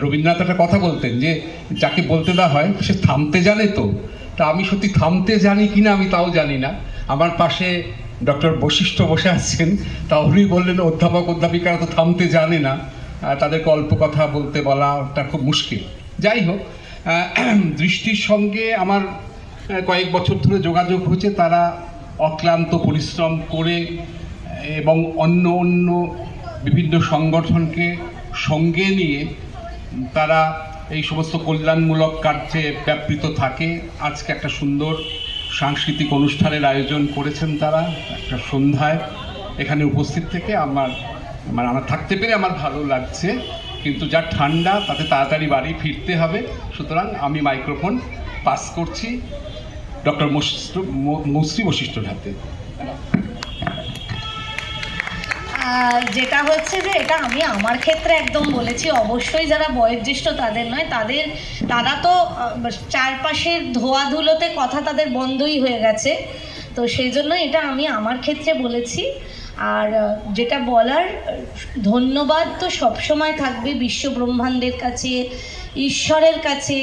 রবীন্দ্রনাথ একটা কথা বলতেন যে যাকে বলতে দেওয়া হয় সে থামতে জানে। তো তা আমি সত্যি থামতে জানি কিনা আমি তাও জানি না। আমার পাশে ডক্টর বশিষ্ঠ বসে আছেন, তা উনি বললেন অধ্যাপক অধ্যাপিকারা তো থামতে জানে না, তাদেরকে অল্প কথা বলতে বলাটা খুব মুশকিল। যাই হোক, দৃষ্টির সঙ্গে আমার কয়েক বছর ধরে যোগাযোগ হয়েছে। তারা অক্লান্ত পরিশ্রম করে এবং অন্য অন্য বিভিন্ন সংগঠনকে সঙ্গে নিয়ে তারা এই সমস্ত কল্যাণমূলক কার্যে ব্যাপৃত থাকে। আজকে একটা সুন্দর সাংস্কৃতিক অনুষ্ঠানের আয়োজন করেছেন তারা, একটা সন্ধ্যায় এখানে উপস্থিত থেকে আমার থাকতে পেরে আমার ভালো লাগছে। কিন্তু যা ঠান্ডা তাতে তাড়াতাড়ি বাড়ি ফিরতে হবে, সুতরাং আমি মাইক্রোফোন পাস করছি ডক্টর মৌশ্রী বশিষ্ঠর হাতে। যেটা হচ্ছে যে এটা আমি আমার ক্ষেত্রে একদম বলেছি, অবশ্যই যারা বয়োজ্যেষ্ঠ তাদের নয়, তারা তো চারপাশের ধোয়াধুলোতে কথা তাদের বন্ধই হয়ে গেছে, তো সেই জন্য এটা আমি আমার ক্ষেত্রে বলেছি। আর যেটা বলার, ধন্যবাদ তো সবসময় থাকবে বিশ্ব ব্রহ্মাণ্ডের কাছে, ঈশ্বরের কাছে,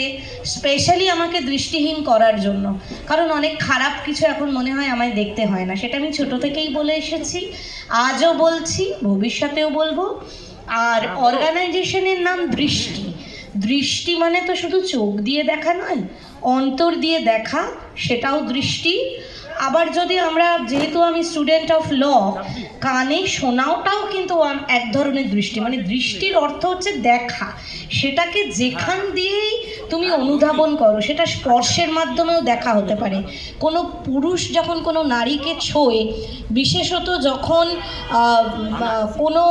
স্পেশালি আমাকে দৃষ্টিহীন করার জন্য। কারণ অনেক খারাপ কিছু এখন মনে হয় আমায় দেখতে হয় না, সেটা আমি ছোট থেকেই বলে এসেছি, আজও বলছি, ভবিষ্যতেও বলবো। আর অর্গানাইজেশনের নাম দৃষ্টি। দৃষ্টি মানে তো শুধু চোখ দিয়ে দেখা নয়, অন্তর দিয়ে দেখা, সেটাও দৃষ্টি। আবার যদি আমরা, যেহেতু আমি স্টুডেন্ট অফ ল, কানে শোনাওটাও কিন্তু এক ধরনের দৃষ্টি। মানে দৃষ্টির অর্থ হচ্ছে দেখা, সেটাকে যেখান দিয়েই তুমি অনুধাবন করো, সেটা স্পর্শের মাধ্যমেও দেখা হতে পারে। কোনো পুরুষ যখন কোনো নারীকে ছোঁয়, বিশেষত যখন কোনো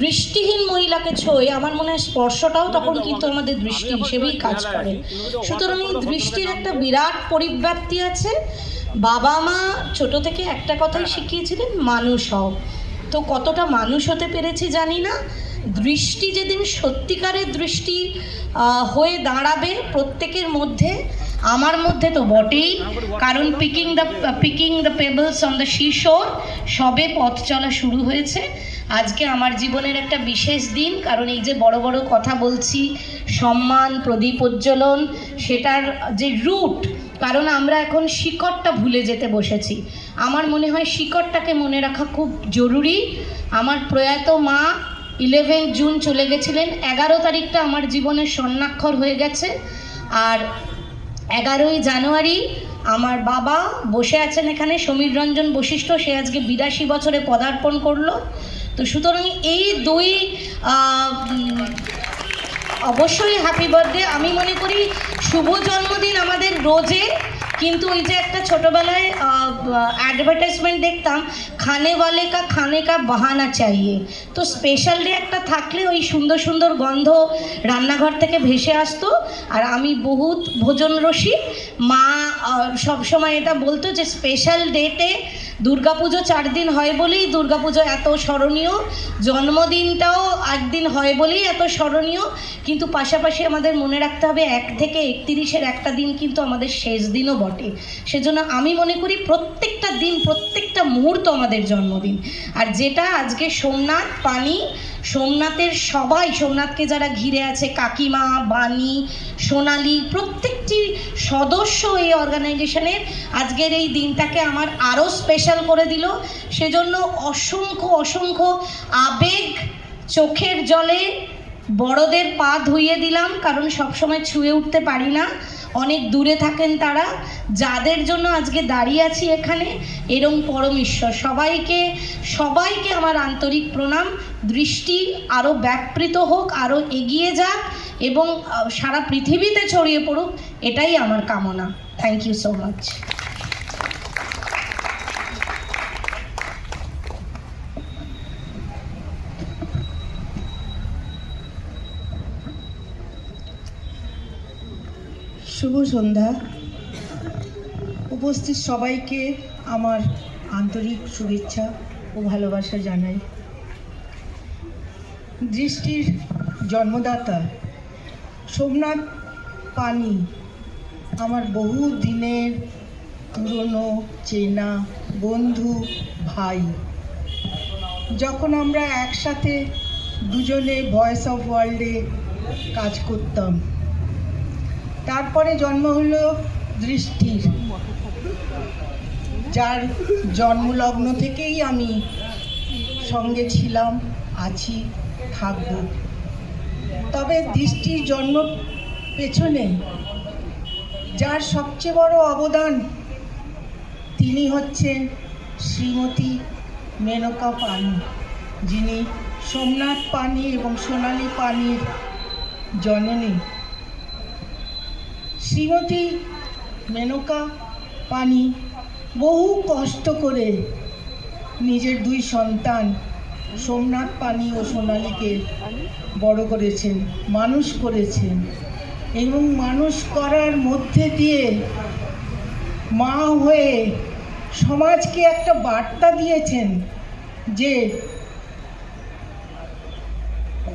দৃষ্টিহীন মহিলাকে ছোঁয়, আমার মনে হয় স্পর্শটাও তখন কিন্তু আমাদের দৃষ্টি হিসেবেই কাজ করে। সুতরাং এই দৃষ্টির একটা বিরাট পরিব্যাপ্তি আছে। বাবা মা ছোট থেকে একটা কথাই শিখিয়েছিলেন, মানুষ হও। তো কতটা মানুষ হতে পেরেছি জানি না। দৃষ্টি যেদিন সত্যিকারের দৃষ্টি হয়ে দাঁড়াবে প্রত্যেকের মধ্যে, আমার মধ্যে তো বটেই, কারণ picking the pebbles on the seashore, সবে পথ চলা শুরু হয়েছে। আজকে আমার জীবনের একটা বিশেষ দিন, কারণ এই যে বড় বড় কথা বলছি, সম্মান, প্রদীপ উজ্জ্বলন, সেটার যে রুট, কারণ আমরা এখন শিকড়টা ভুলে যেতে বসেছি। আমার মনে হয় শিকড়টাকে মনে রাখা খুব জরুরি। আমার প্রয়াত মা 11 জুন চলে গেছিলেন, 11 তারিখটা আমার জীবনের স্বর্ণাক্ষর হয়ে গেছে। আর 11ই জানুয়ারি আমার বাবা বসে আছেন এখানে, সমীর রঞ্জন বশিষ্ঠ, সে আজকে 82 বছরে পদার্পণ করলো। তো সুতরাং এই দুই অবশ্যই হ্যাপি বার্থডে। আমি মনে করি শুভ জন্মদিন আমাদের রোজের, কিন্তু ওই যে একটা ছোটোবেলায় অ্যাডভার্টাইজমেন্ট দেখতাম, খানে কা বাহানা চাইয়ে, তো স্পেশাল ডে একটা থাকলে ওই সুন্দর সুন্দর গন্ধ রান্নাঘর থেকে ভেসে আসতো। আর আমি বহুত ভোজন রসিক, মা সবসময় এটা বলতো যে স্পেশাল ডেটে দুর্গাপুজো 4 দিন হয় বলেই দুর্গাপুজো এত স্মরণীয়, জন্মদিনটাও একদিন হয় বলেই এত স্মরণীয়, কিন্তু পাশাপাশি আমাদের মনে রাখতে হবে 1 থেকে 31-এর একটা দিন কিন্তু আমাদের শেষ দিনও বটে। সেজন্য আমি মনে করি প্রত্যেকটা দিন, প্রত্যেকটা মুহূর্ত আমাদের জন্মদিন। আর যেটা আজকে সোমনাথ পানি, সোমনাথের সবাই, সোমনাথকে যারা ঘিরে আছে, কাকিমা, বাণী, সোনালি, প্রত্যেকটি সদস্য এই অর্গানাইজেশনের আজকের এই দিনটাকে আমার আরও স্পেশাল করে দিল। সেজন্য অসংখ্য অসংখ্য আবেগ, চোখের জলে বড়দের পা ধুইয়ে দিলাম, কারণ সবসময় ছুঁয়ে উঠতে পারি না, অনেক দূরে থাকেন তারা, যাদের জন্য আজকে দাঁড়িয়ে আছি এখানে, এরম পরম ঈশ্বর। সবাইকে আমার আন্তরিক প্রণাম। দৃষ্টি আরও ব্যাপৃত হোক, আরও এগিয়ে যাক এবং সারা পৃথিবীতে ছড়িয়ে পড়ুক, এটাই আমার কামনা। Thank you so much. শুভ সন্ধ্যা। উপস্থিত সবাইকে আমার আন্তরিক শুভেচ্ছা ও ভালোবাসা জানাই। দৃষ্টির জন্মদাতা সোমনাথ পানি আমার বহু দিনের পুরনো চেনা বন্ধু, ভাই। যখন আমরা একসাথে দুজনে ভয়েস অফ ওয়ার্ল্ডে কাজ করতাম, তারপরে জন্ম হলো দৃষ্টির, যার জন্মলগ্ন থেকেই আমি সঙ্গে ছিলাম, আছি, থাকব। তবে দৃষ্টির জন্ম পেছনে যার সবচেয়ে বড় অবদান, তিনি হচ্ছেন শ্রীমতী মেনকা পানি, যিনি সোমনাথ পানি এবং সোনালী পানির জননী। শ্রীমতী মেনকা পানি বহু কষ্ট করে নিজের 2 সন্তান সোমনাথ পানি ও সোনালীকে বড় করেছেন, মানুষ করেছেন, এবং মানুষ করার মধ্যে দিয়ে মা হয়ে সমাজকে একটা বার্তা দিয়েছেন যে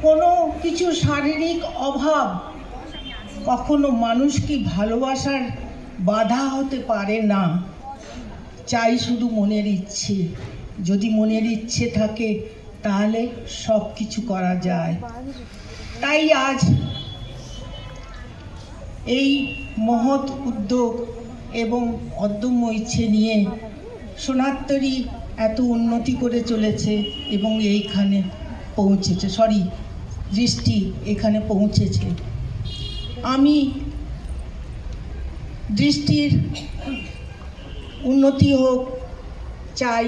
কোনো কিছু শারীরিক অভাব কখনো মানুষকে ভালোবাসার বাধা হতে পারে না। চাই শুধু মনের ইচ্ছে, যদি মনের ইচ্ছে থাকে তাহলে সব কিছু করা যায়। তাই আজ এই মহৎ উদ্যোগ এবং অদম্য ইচ্ছে নিয়ে সোনারতরী এত উন্নতি করে চলেছে এবং এইখানে পৌঁছেছে, দৃষ্টি এখানে পৌঁছেছে। আমি দৃষ্টির উন্নতি হোক চাই,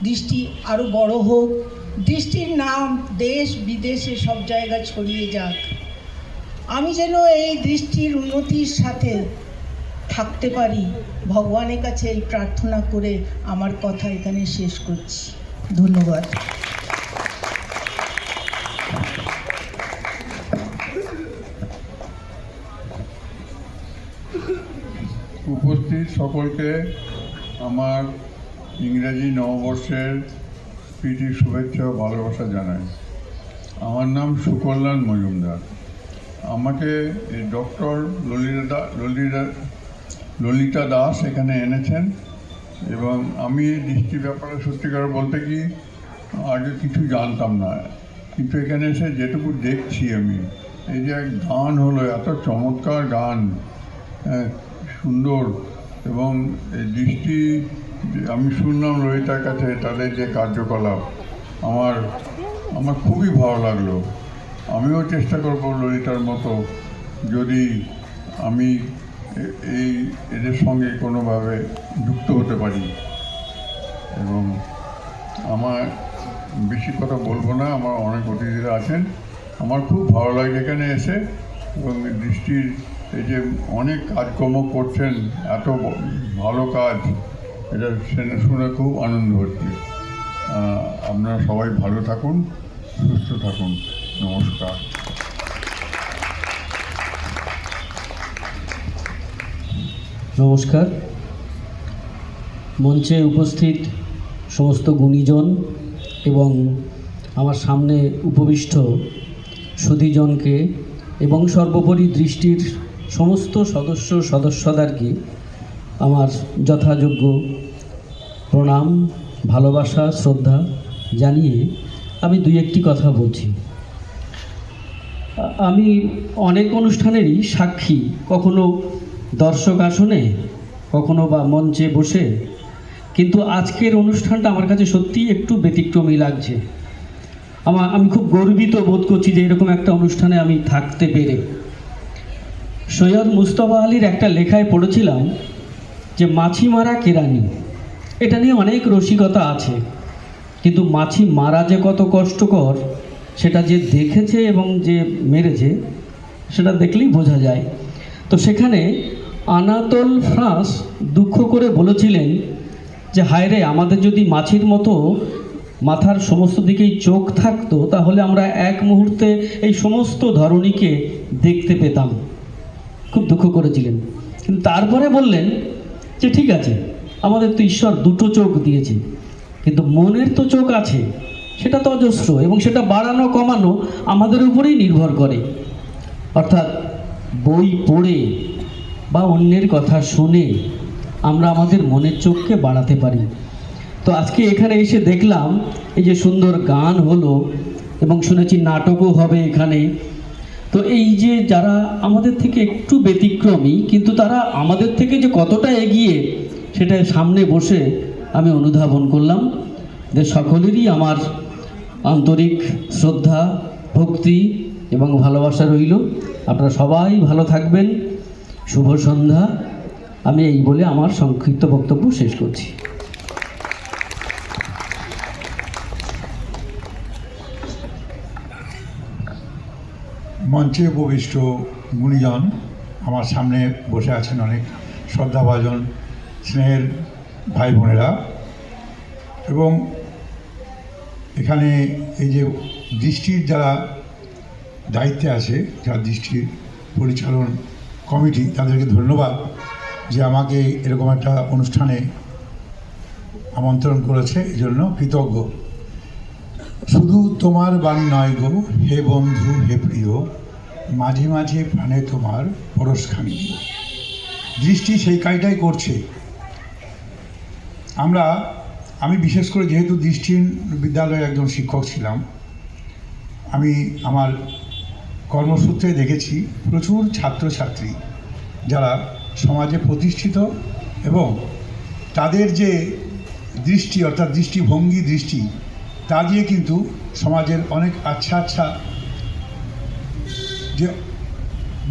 দৃষ্টি আরও বড় হোক, দৃষ্টির নাম দেশ বিদেশে সব জায়গায় ছড়িয়ে যাক। আমি যেন এই দৃষ্টির উন্নতির সাথে থাকতে পারি, ভগবানের কাছে এই প্রার্থনা করে আমার কথা এখানে শেষ করছি। ধন্যবাদ। উপস্থিত সকলকে আমার ইংরেজি নববর্ষের প্রীতি শুভেচ্ছা ও ভালোবাসা জানাই। আমার নাম সুকল্যাণ মজুমদার। আমাকে এই ডক্টর ললিতা দাস এখানে এনেছেন এবং আমি দৃষ্টি ব্যাপারে সত্যিকার বলতে কি আগে কিছু জানতাম না, কিন্তু এখানে এসে যেটুকু দেখছি আমি, এই যে এক গান হলো, এত চমৎকার গান, সুন্দর, এবং এই দৃষ্টি আমি শুনলাম ললিতার কাছে তাদের যে কার্যকলাপ আমার খুবই ভালো লাগলো। আমিও চেষ্টা করবো ললিতার মতো, যদি আমি এদের সঙ্গে কোনোভাবে যুক্ত হতে পারি। এবং আমার বেশি কথা বলবো না, আমার অনেক অতিথিরা আছেন, আমার খুব ভালো লাগে এখানে এসে। এবং দৃষ্টির এই যে অনেক কাজকর্ম করছেন, এত ভালো কাজ, এটা শুনে খুব আনন্দ হচ্ছে। আপনারা সবাই ভালো থাকুন, সুস্থ থাকুন। নমস্কার। নমস্কার। মঞ্চে উপস্থিত সমস্ত গুণীজন এবং আমার সামনে উপবিষ্ট সুধীজনকে এবং সর্বোপরি দৃষ্টির সমস্ত সদস্যদেরকে আমার যথাযোগ্য প্রণাম, ভালোবাসা, শ্রদ্ধা জানিয়ে আমি দুই একটি কথা বলছি। আমি অনেক অনুষ্ঠানেরই সাক্ষী, কখনো দর্শক আসনে, কখনো বা মঞ্চে বসে, কিন্তু আজকের অনুষ্ঠানটা আমার কাছে সত্যিই একটু ব্যতিক্রমী লাগছে। আমি খুব গর্বিত বোধ করছি যে এরকম একটা অনুষ্ঠানে আমি থাকতে পেরে। সৈয়দ মুস্তফা আলীর একটা লেখায় পড়েছিলাম যে মাছি মারা কেরানি, এটা নিয়ে অনেক রসিকতা আছে, কিন্তু মাছি মারা যে কত কষ্টকর সেটা যে দেখেছে এবং যে মেরেছে সেটা দেখলেই বোঝা যায়। তো সেখানে আনাতোল ফ্রান্স দুঃখ করে বলেছিলেন যে হায় রে, আমাদের যদি মাছির মতো মাথার সমস্ত দিকেই চোখ থাকতো তাহলে আমরা এক মুহূর্তে এই সমস্ত ধরণীকে দেখতে পেতাম। খুব দুঃখ করেছিলেন, কিন্তু তারপরে বললেন যে ঠিক আছে, আমাদের তো ঈশ্বর দুটো চোখ দিয়েছে, কিন্তু মনের তো চোখ আছে, সেটা তো অজস্র, এবং সেটা বাড়ানো কমানো আমাদের উপরেই নির্ভর করে। অর্থাৎ বই পড়ে বা অন্যের কথা শুনে আমরা আমাদের মনের চোখকে বাড়াতে পারি। তো আজকে এখানে এসে দেখলাম এই যে সুন্দর গান হলো এবং শুনেছি নাটকও হবে এখানে। তো এই যে যারা আমাদের থেকে একটু ব্যতিক্রমী, কিন্তু তারা আমাদের থেকে যে কতটা এগিয়ে সেটা সামনে বসে আমি অনুধাবন করলাম। যে সকলেরই আমার আন্তরিক শ্রদ্ধা, ভক্তি এবং ভালোবাসা রইল। আপনারা সবাই ভালো থাকবেন। শুভ সন্ধ্যা। আমি এই বলে আমার সংক্ষিপ্ত বক্তব্য শেষ করছি। মঞ্চে উপবিষ্ট গুণীজন, আমার সামনে বসে আছেন অনেক শ্রদ্ধাভাজন স্নেহের ভাই বোনেরা, এবং এখানে এই যে দৃষ্টির যারা দায়িত্বে আছে, যারা দৃষ্টির পরিচালন কমিটি, তাদেরকে ধন্যবাদ যে আমাকে এরকম একটা অনুষ্ঠানে আমন্ত্রণ করেছে, এই জন্য কৃতজ্ঞ। শুধু তোমার বাণী নয় গো হে বন্ধু হে প্রিয়, মাঝে মাঝে প্রাণে তোমার পরশখানি দিও। দৃষ্টি সেই কাজটাই করছে। আমি বিশেষ করে যেহেতু দৃষ্টিহীন বিদ্যালয়ে একজন শিক্ষক ছিলাম, আমি আমার কর্মসূত্রে দেখেছি প্রচুর ছাত্রছাত্রী যারা সমাজে প্রতিষ্ঠিত এবং তাদের যে দৃষ্টি অর্থাৎ দৃষ্টিভঙ্গি দৃষ্টি তা দিয়ে কিন্তু সমাজের অনেক আচ্ছা যে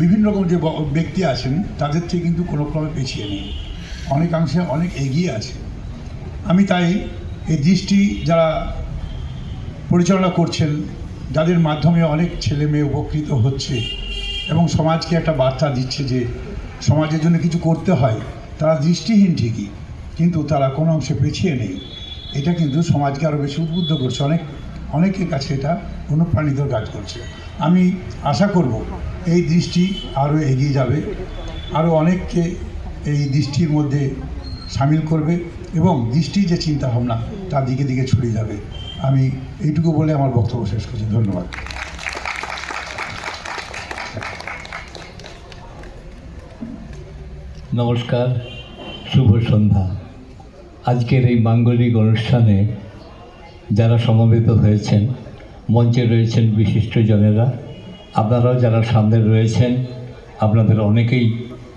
বিভিন্ন রকম যে ব্যক্তি আছেন তাদের থেকে কিন্তু কোনো ক্রমে পিছিয়ে নেই, অনেকাংশে অনেক এগিয়ে আছে। আমি তাই এই দৃষ্টি যারা পরিচালনা করছেন, যাদের মাধ্যমে অনেক ছেলে মেয়ে উপকৃত হচ্ছে এবং সমাজকে একটা বার্তা দিচ্ছে যে সমাজের জন্য কিছু করতে হয়, তারা দৃষ্টিহীন ঠিকই কিন্তু তারা কোনো অংশে পিছিয়ে নেই, এটা কিন্তু সমাজকে আরও বেশি উদ্বুদ্ধ করছে, অনেকের কাছে এটা অনুপ্রাণিত কাজ করছে। আমি আশা করব এই দৃষ্টি আরও এগিয়ে যাবে, আরও অনেককে এই দৃষ্টির মধ্যে সামিল করবে এবং দৃষ্টির যে চিন্তাভাবনা তার দিকে দিকে ছড়িয়ে যাবে। আমি এইটুকু বলে আমার বক্তব্য শেষ করছি। ধন্যবাদ। নমস্কার, শুভ সন্ধ্যা। আজকের এই মাঙ্গলিক অনুষ্ঠানে যারা সমবেত হয়েছেন, মঞ্চে রয়েছেন বিশিষ্টজনেরা, আপনারাও যারা সামনে রয়েছেন, আপনাদের অনেকেই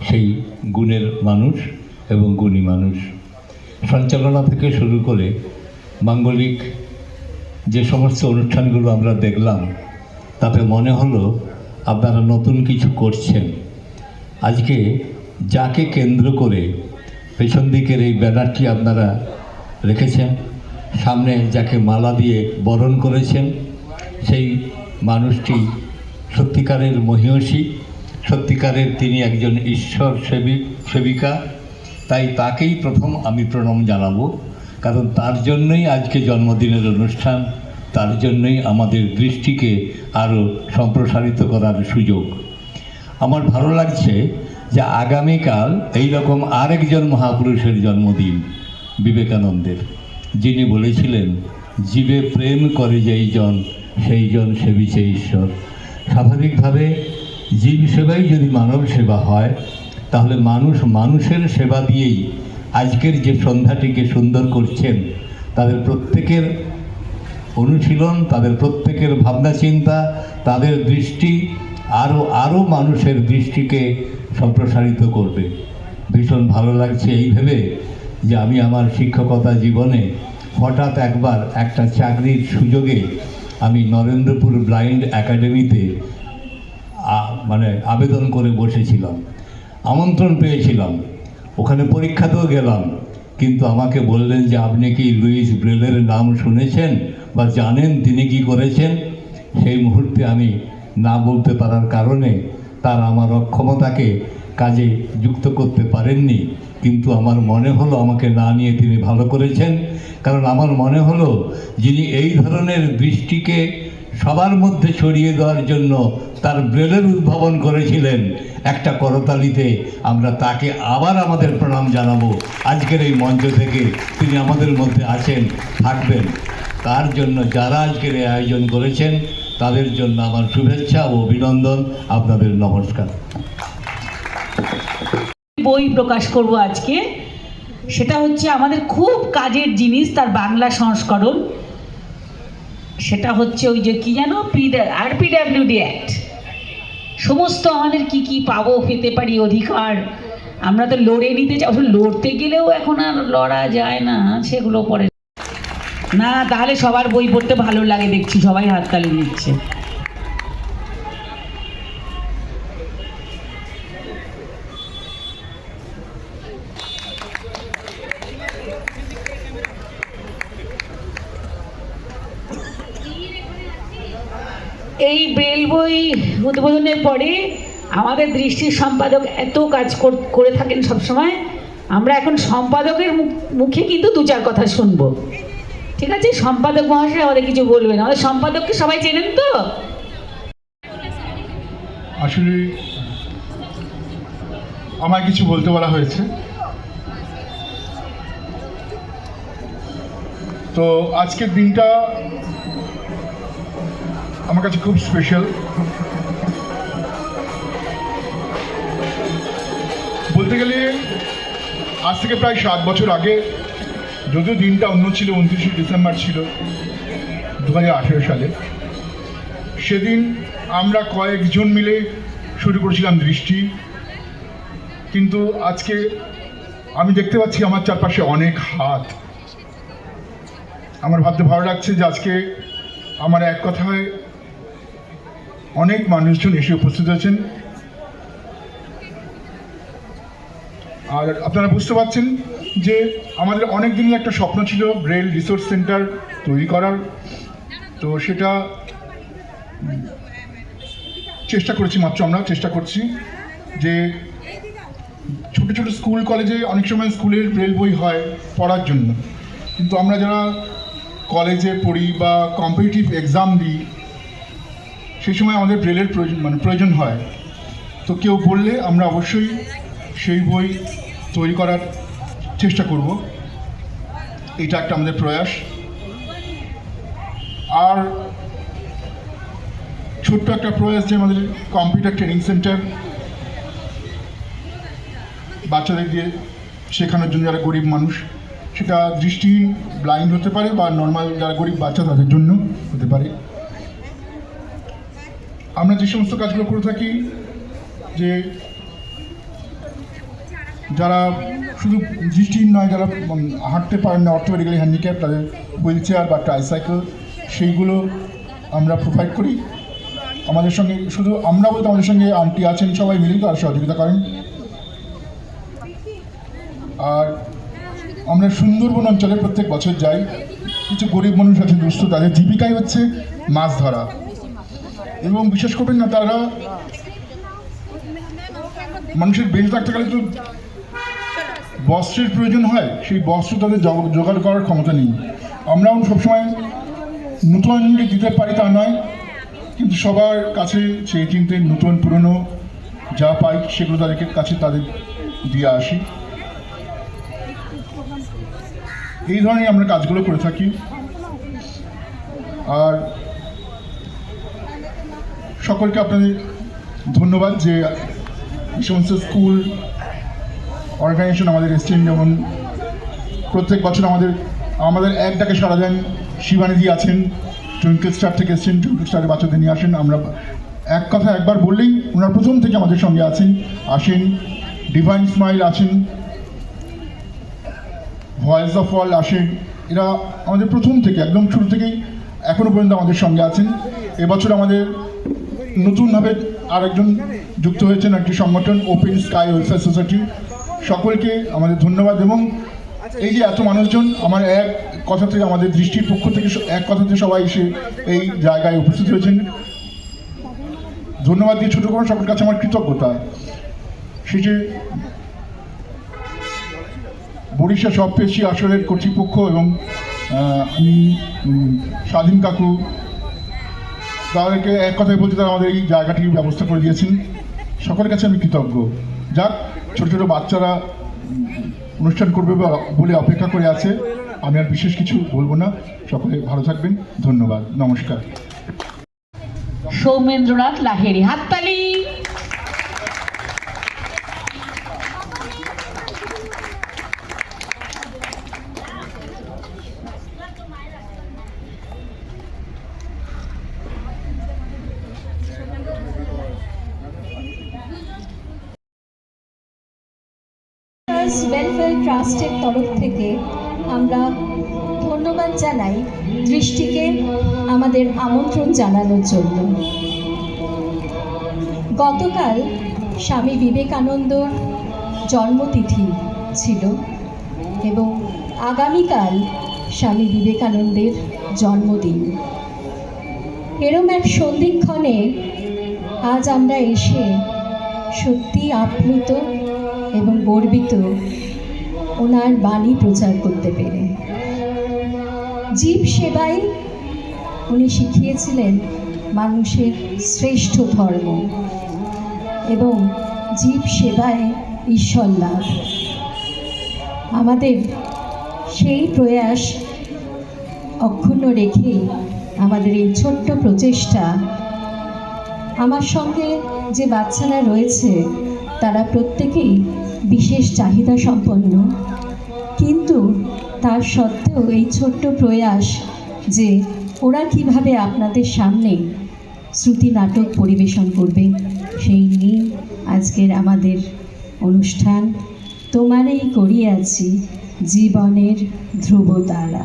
সেই গুণের মানুষ এবং গুণী মানুষ। সঞ্চালনা থেকে শুরু করে মাঙ্গলিক যে সমস্ত অনুষ্ঠানগুলো আমরা দেখলাম, তাতে মনে হলো আপনারা নতুন কিছু করছেন। আজকে যাকে কেন্দ্র করে পেছন দিকের এই ব্যানারটি আপনারা রেখেছেন, সামনে যাকে মালা দিয়ে বরণ করেছেন, সেই মানুষটি সত্যিকারের মহিয়সী, সত্যিকারের তিনি একজন ঈশ্বর সেবিকা। তাই তাকেই প্রথম আমি প্রণাম জানাবো, কারণ তার জন্যই আজকে জন্মদিনের অনুষ্ঠান, তার জন্যই আমাদের দৃষ্টিকে আরও সম্প্রসারিত করার সুযোগ। আমার ভালো লাগছে যে আগামীকাল এই রকম আরেকজন মহাপুরুষের জন্মদিন, বিবেকানন্দের, যিনি বলেছিলেন জীবে প্রেম করে যেই জন সেই জন সেবিছে ঈশ্বর। স্বাভাবিকভাবে জীব সেবাই যদি মানব সেবা হয়, তাহলে মানুষ মানুষের সেবা দিয়েই আজকের যে সন্ধ্যাটিকে সুন্দর করছেন, তাদের প্রত্যেকের অনুশীলন, তাদের প্রত্যেকের ভাবনা চিন্তা, তাদের দৃষ্টি আরও মানুষের দৃষ্টিকে সম্প্রসারিত করবে। ভীষণ ভালো লাগছে এই ভেবে যে আমি আমার শিক্ষকতা জীবনে হঠাৎ একবার একটা চাকরির সুযোগে আমি নরেন্দ্রপুর ব্লাইন্ড একাডেমিতে আবেদন করে বসেছিলাম, আমন্ত্রণ পেয়েছিলাম, ওখানে পরীক্ষাতেও গেলাম, কিন্তু আমাকে বললেন যে আপনি কি লুইস ব্রেলের নাম শুনেছেন বা জানেন তিনি কি করেছেন? সেই মুহূর্তে আমি না বলতে পারার কারণে তার আমার অক্ষমতাকে কাজে যুক্ত করতে পারেননি, কিন্তু আমার মনে হলো আমাকে না নিয়ে তিনি ভালো করেছেন। কারণ আমার মনে হলো যিনি এই ধরনের দৃষ্টিকে সবার মধ্যে ছড়িয়ে দেওয়ার জন্য তার ব্রেলের উদ্ভাবন করেছিলেন, একটা করতালিতে আমরা তাকে আবার আমাদের প্রণাম জানাবো। আজকের এই মঞ্চ থেকে তিনি আমাদের মধ্যে আছেন, থাকবেন। তার জন্য যারা আজকের এই আয়োজন করেছেন তাদের জন্য আমার শুভেচ্ছা ও অভিনন্দন। আপনাদের নমস্কার। বই প্রকাশ করব আজকে, সেটা হচ্ছে আমাদের খুব কাজের জিনিস, তার বাংলা সংস্করণ। সেটা হচ্ছে ওই যে কি জানো, আরপিডব্লিউডি অ্যাক্ট, সমস্ত আমাদের কি কি পাবো, পেতে পারি অধিকার, আমরা তো লড়ে নিতে চাই। লড়তে গেলেও এখন আর লড়া যায় না, সেগুলো পড়ে না। তাহলে সবার বই পড়তে ভালো লাগে, দেখছি সবাই হাততালি দিচ্ছে। এই ব্রেল বই উদ্বোধনের পরে আমাদের দৃষ্টির সম্পাদক এত কাজ করে থাকেন সবসময়, আমরা এখন সম্পাদকের মুখে কিন্তু দু চার কথা শুনবো, ঠিক আছে? সম্পাদক মহাশয় আমাদের কিছু বলবেন। আমাদের সম্পাদককে সবাই চেনেন তো? আসলে আমায় কিছু বলতে বলা হয়েছে, তো আজকের দিনটা আমার কাছে খুব স্পেশাল। বলতে গেলে আজ থেকে প্রায় 7 বছর আগে, যদিও দিনটা অন্য ছিল, 29শে ডিসেম্বর ছিল 2018 সালে, সেদিন আমরা কয়েকজন মিলে শুরু করেছিলাম দৃষ্টি, কিন্তু আজকে আমি দেখতে পাচ্ছি আমার চারপাশে অনেক হাত। আমার ভাবতে ভালো লাগছে যে আজকে আমার এক কথায় অনেক মানুষজন এসে উপস্থিত হয়েছেন। আর আপনারা বুঝতে পারছেন যে আমাদের অনেক দিনের একটা স্বপ্ন ছিল ব্রেল রিসোর্স সেন্টার তৈরি করার, তো সেটা চেষ্টা করেছি, মাত্র আমরা চেষ্টা করছি যে ছোটো ছোটো স্কুল কলেজে অনেক সময় স্কুলের ব্রেল বই হয় পড়ার জন্য, কিন্তু আমরা যারা কলেজে পড়ি বা কম্পিটিটিভ এক্সাম দিই সেই সময় আমাদের ব্রেলের প্রয়োজন হয়। তো কেউ বললে আমরা অবশ্যই সেই বই তৈরি করার চেষ্টা করব, এটা একটা আমাদের প্রয়াস। আর ছোট্ট একটা প্রয়াস যে আমাদের কম্পিউটার ট্রেনিং সেন্টার বাচ্চাদের দিয়ে শেখানোর জন্য, যারা গরিব মানুষ, সেটা দৃষ্টিহীন ব্লাইন্ড হতে পারে বা নর্মাল যারা গরিব বাচ্চা তাদের জন্য হতে পারে। আমরা যে সমস্ত কাজগুলো করে থাকি, যে যারা শুধু দৃষ্টিহীন নয়, যারা হাঁটতে পারেন না, অর্থোপেডিক্যালি হ্যান্ডিক্যাপ, তাদের হুইল চেয়ার বা ট্রাইসাইকেল, সেইগুলো আমরা প্রোভাইড করি। আমাদের সঙ্গে শুধু আমরা বলতে আমাদের সঙ্গে আন্টি আছেন, সবাই মিলে তারা সহযোগিতা করেন। আর আমরা সুন্দরবন অঞ্চলে প্রত্যেক বছর যাই, কিছু গরিব মানুষ আছে দুস্থ, তাদের জীবিকাই হচ্ছে মাছ ধরা, এবং বিশেষ করবেন না তারা মানুষের বেঁচে থাকতে গেলে তো বস্ত্রের প্রয়োজন হয়, সেই বস্ত্র তাদের জোগাড় করার ক্ষমতা নেই। আমরাও সবসময় নতুন দিতে পারি তা নয়, কিন্তু সবার কাছে সেই চিনতে নতুন পুরনো যা পাই সেগুলো তাদের কাছে তাদের দিয়ে আসি। এই ধরনের আমরা কাজগুলো করে থাকি। আর সকলকে আপনাদের ধন্যবাদ যে এই সমস্ত স্কুল অর্গানাইজেশন আমাদের এসছেন, যেমন প্রত্যেক বছর আমাদের এক ডাকে সাড়া দেন। শিবানীজি আছেন, টুইঙ্কেল স্টার থেকে এসছেন, টুইঙ্কেল স্টারের বাচ্চাদের নিয়ে আসেন। আমরা এক কথা একবার বললেই ওনারা প্রথম থেকে আমাদের সঙ্গে আসেন। ডিভাইন স্মাইল আছেন, ভয়েস অফ ওয়ার্ল্ড আসেন, এরা আমাদের প্রথম থেকে একদম শুরু থেকেই এখনও পর্যন্ত আমাদের সঙ্গে আছেন। এবছর আমাদের নতুনভাবে আরেকজন যুক্ত হয়েছেন, একটি সংগঠন ওপেন স্কাই ওয়েলফেয়ার সোসাইটি। সকলকে আমাদের ধন্যবাদ। এবং এই যে এত মানুষজন, আমার এক কথাতে আমাদের দৃষ্টির পক্ষ থেকে এক কথাতে সবাই এসে এই জায়গায় উপস্থিত হয়েছেন, ধন্যবাদ দিয়ে ছোটো করে সকলের কাছে আমার কৃতজ্ঞতা। সে যে বরিশা সবপেশি আসরের কর্তৃপক্ষ এবং আমি স্বাধীন কাকু, তাদেরকে এক কথায় বলতে তারা আমাদের এই জায়গাটির ব্যবস্থা করে দিয়েছেন। সকলের কাছে আমি কৃতজ্ঞ। যাক, ছোটো ছোটো বাচ্চারা অনুষ্ঠান করবে বলে অপেক্ষা করে আছে, আমি আর বিশেষ কিছু বলবো না। সকলে ভালো থাকবেন, ধন্যবাদ, নমস্কার। সৌমেন্দ্রনাথ লাহিড়ী, হাততালি। ওয়েলফেয়ার ট্রাস্টের তরফ থেকে আমরা ধন্যবাদ জানাই দৃষ্টিকে আমাদের আমন্ত্রণ জানানোর জন্য। গতকাল স্বামী বিবেকানন্দর জন্মতিথি ছিল এবং আগামীকাল স্বামী বিবেকানন্দের জন্মদিন। এরম এক সন্ধিক্ষণে আজ আমরা এসে সত্যি আপ্লুত এবং গর্বিত ওনার বাণী প্রচার করতে পেরে। জীব সেবায় উনি শিখিয়েছিলেন মানুষের শ্রেষ্ঠ ধর্ম এবং জীব সেবায় ঈশ্বর লাভ। আমাদের সেই প্রয়াস অক্ষুণ্ণ রেখেই আমাদের এই ছোট্ট প্রচেষ্টা। আমার সঙ্গে যে বাচ্চারা রয়েছে তারা প্রত্যেকেই বিশেষ চাহিদা সম্পন্ন, কিন্তু তার সত্ত্বেও এই ছোট্ট প্রয়াস যে ওরা কিভাবে আপনাদের সামনে শ্রুতি নাটক পরিবেশন করবে, সেই নিয়ে আজকের আমাদের অনুষ্ঠান তোমারেই করিয়াছি জীবনের ধ্রুবতারা।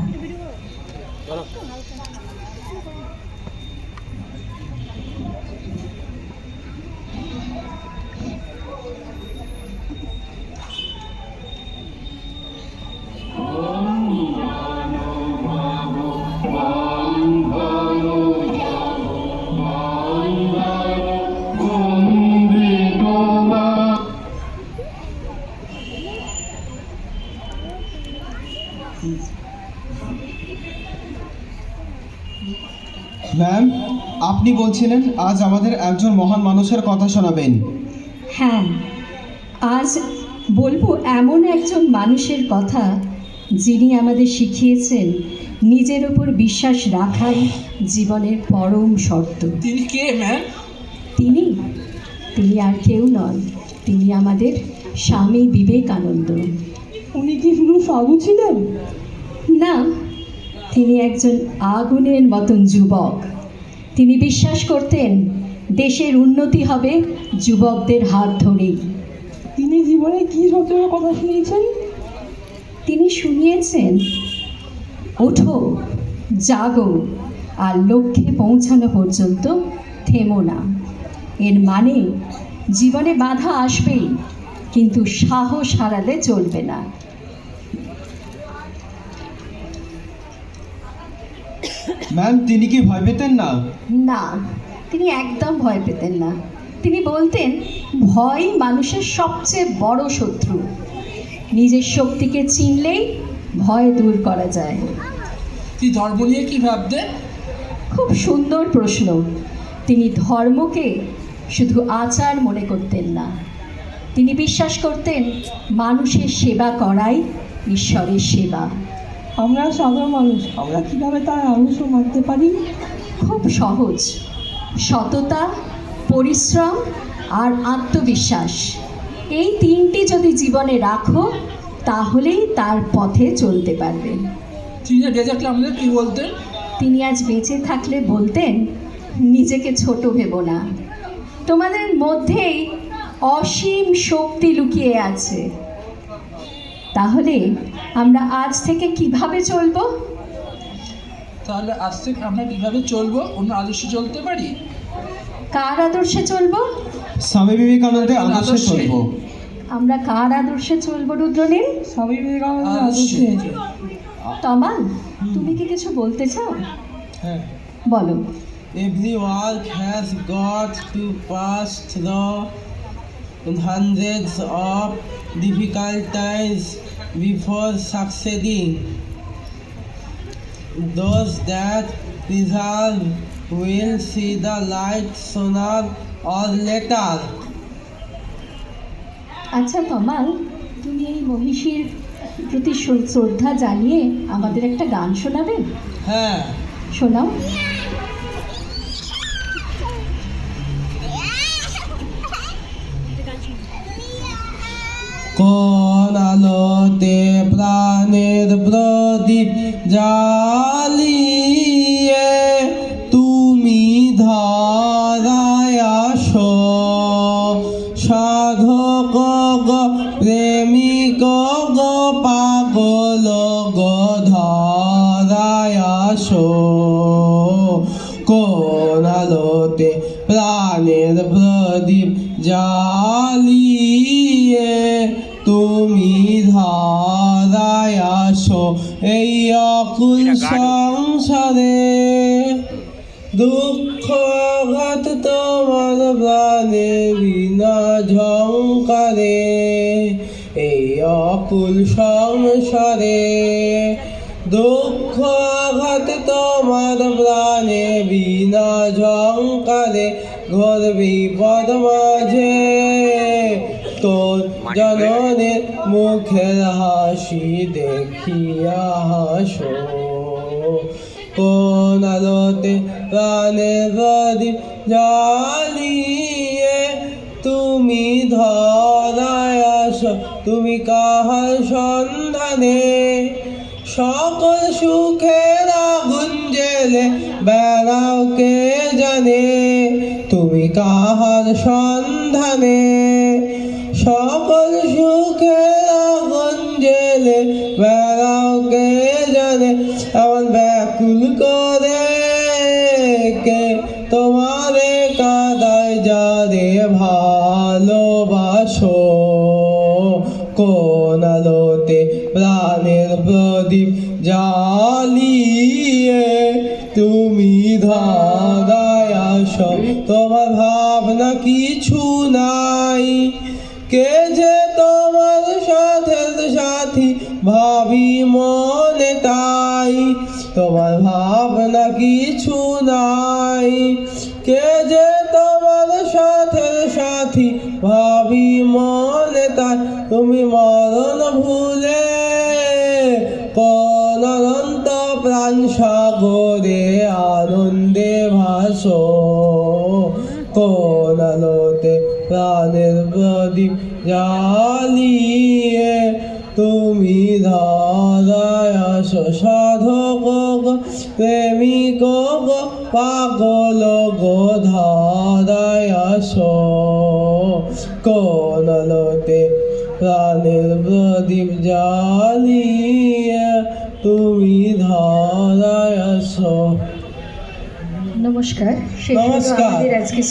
ম্যাম, আপনি বলছিলেন আজ আমাদের একজন মহান মানুষের কথা শোনাবেন। হ্যাঁ, আজ বলবো এমন একজন মানুষের কথা যিনি আমাদের শিখিয়েছেন নিজের ওপর বিশ্বাস রাখাই জীবনের পরম শর্ত। তিনি কে ম্যাম? তিনি আর কেউ নন, তিনি আমাদের স্বামী বিবেকানন্দ। উনি কি শুধু সাধু ছিলেন? না, তিনি একজন আগুনের মতন যুবক। তিনি বিশ্বাস করতেন দেশের উন্নতি হবে যুবকদের হাত ধরেই। তিনি জীবনে কি সত্যের কথা শুনিয়েছেন? তিনি শুনিয়েছেন, ওঠো, জাগো, আর লক্ষ্যে পৌঁছানো পর্যন্ত থেমো না। এর মানে জীবনে বাধা আসবেই, কিন্তু সাহস হারালে চলবে না। ম্যাম, তিনি কি ভয় পেতেন না? না, তিনি একদম ভয় পেতেন না। তিনি বলতেন ভয় মানুষের সবচেয়ে বড় শত্রু। নিজের শক্তিকে চিনলেই ভয় দূর করা যায়। তুই ধর্ম নিয়ে কি ভাবতেন? খুব সুন্দর প্রশ্ন। তিনি ধর্মকে শুধু আচার মনে করতেন না, তিনি বিশ্বাস করতেন মানুষের সেবা করাই ঈশ্বরের সেবা। আমরা সাধারণ মানুষ, আমরা কীভাবে তার আদর্শ মানতে পারি? খুব সহজ, সততা, পরিশ্রম আর আত্মবিশ্বাস, এই তিনটি যদি জীবনে রাখো তাহলেই তার পথে চলতে পারবে। তিনি বেঁচে থাকলে আমাদের কি বলতেন? তিনি আজ বেঁচে থাকলে বলতেন, নিজেকে ছোট ভেবো না, তোমাদের মধ্যেই অসীম শক্তি লুকিয়ে আছে। তাহলে আমরা আজ থেকে কিভাবে চলবো? তাহলে আজ থেকে আমরা কিভাবে চলবো? অন্য আদর্শে চলতে পারি? কার আদর্শে চলবো? স্বামী বিবেকানন্দের আদর্শে চলবো। আমরা কার আদর্শে চলবো রুদ্রনীল? স্বামী বিবেকানন্দের আদর্শে। তমাল, তুমি কি কিছু বলতে চাও? হ্যাঁ। বলো। Every work has got to pass through hundreds of difficult times before succeeding. Those that persevere will see the light sooner or later. আচ্ছা তমাল, তুমি এই মহিষীর প্রতি শ্রদ্ধা জানিয়ে আমাদের একটা গান শোনাবে? হ্যাঁ, শোনাও। কোন আলোতে প্রাণের প্রদীপ জ্বালিয়ে তুমি ধরায় আসো, সাধক গো প্রেমিক গো পাগল গো ধরায় আসো। কোন আলোতে প্রাণের প্রদীপ জ্বালিয়ে তুমি ধরায় আসো, এই অকুল সংসারে দুঃখ আঘাত তোমার প্রাণে বিনা ঝংকারে, এই অকুল সংসারে দুঃখ আঘাত তোমার প্রাণে বিনা ঝংকারে, ঘোর বিপদ মাঝে তোর জননের মুখের হাসি দেখিয়া হাসো। কোন আলোতে প্রাণের প্রদীপ জ্বালিয়ে তুমি ধরায় আসো, তুমি কাহার সন্ধানে সকল সুখের আগুন জেলে বেড়াও কে জানে। তুমি কাহার সন্ধানে সকল সুখের আগুন জেলে বেড়াও কে জানে এমন ব্যাকুল করে কে তোমারে কাদায় যারে ভালোবাসো কোন আলোতে প্রাণের প্রদীপ জ্বালিয়ে তুমি ধারায় আসো তোমার ভাবনা কিছু নাই কে যে তোমার সাথের সাথী ভাবি মনে তাই তোমার ভাবনা কিছু নাই কে যে তোমার সাথের সাথী ভাবি মনে তাই তুমি মরণ ভুলে কোন অনন্ত প্রাণ সাগরে আনন্দে ভাসো কোন আলোতে প্রাণের প্রদীপ জ্বালিয়ে তুমি ধারায় আসো সাধক গো প্রেমিক গো পাগল গো ধারায় আসো কোন আলোতে প্রাণের প্রদীপ জ্বালিয়ে তুমি ধারায় আসো। নমস্কার। শেষ হলো নমস্কার। আমাদের আজকে